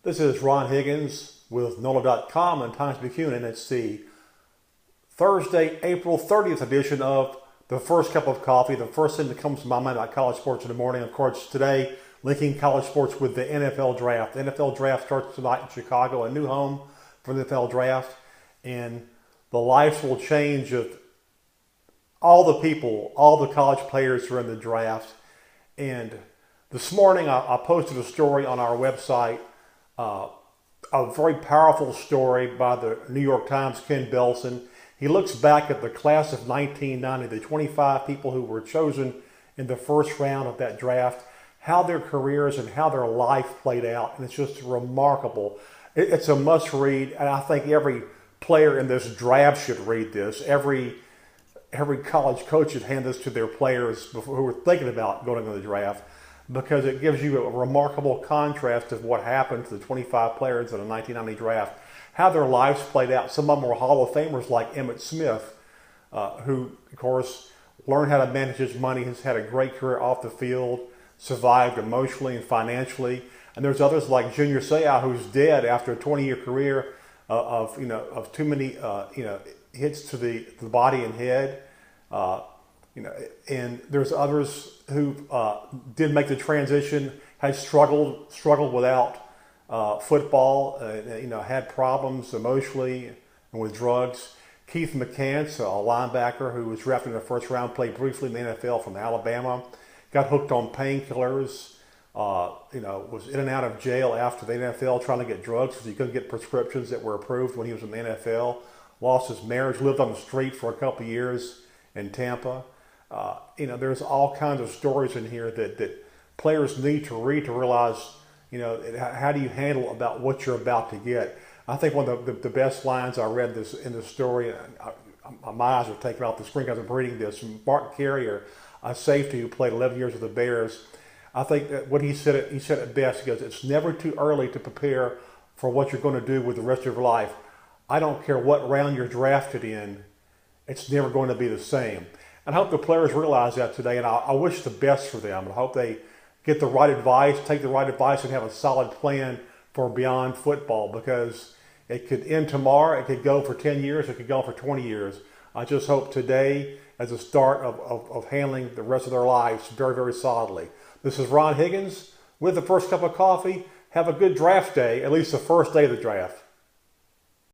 This is Ron Higgins with NOLA.com and Times&apos, and it's the Thursday, April 30th edition of the First Cup of Coffee. The first thing that comes to my mind about college sports in the morning, of course, today, linking college sports with the NFL draft. The NFL draft starts tonight in Chicago, a new home for the NFL draft, and the lives will change of all the people, all the college players who are in the draft. And this morning, I posted a story on our website, a very powerful story by the New York Times' Ken Belson. He looks back at the class of 1990, the 25 people who were chosen in the first round of that draft, how their careers and how their life played out, and it's just remarkable. It's a must-read, and I think every player in this draft should read this. Every college coach should hand this to their players who are thinking about going into the draft, because it gives you a remarkable contrast of what happened to the 25 players in the 1990 draft, how their lives played out. Some of them were Hall of Famers like Emmitt Smith, who, of course, learned how to manage his money, has had a great career off the field, survived emotionally and financially. And there's others like Junior Seau, who's dead after a 20-year career of too many hits to the body and head. And there's others who did make the transition, had struggled without football, had problems emotionally and with drugs. Keith McCants, a linebacker who was drafted in the first round, played briefly in the NFL from Alabama, got hooked on painkillers, was in and out of jail after the NFL trying to get drugs because he couldn't get prescriptions that were approved when he was in the NFL, lost his marriage, lived on the street for a couple of years in Tampa. There's all kinds of stories in here that players need to read to realize, how do you handle about what you're about to get. I think one of the best lines I read in this story, my eyes are taken off the screen as I'm reading this, from Mark Carrier, a safety who played 11 years with the Bears. I think that what he said it best. He goes, "It's never too early to prepare for what you're going to do with the rest of your life. I don't care what round you're drafted in, it's never going to be the same." And I hope the players realize that today, and I wish the best for them. I hope they get the right advice, take the right advice, and have a solid plan for beyond football, because it could end tomorrow, it could go for 10 years, it could go for 20 years. I just hope today as a start of handling the rest of their lives very, very solidly. This is Ron Higgins with the First Cup of Coffee. Have a good draft day, at least the first day of the draft.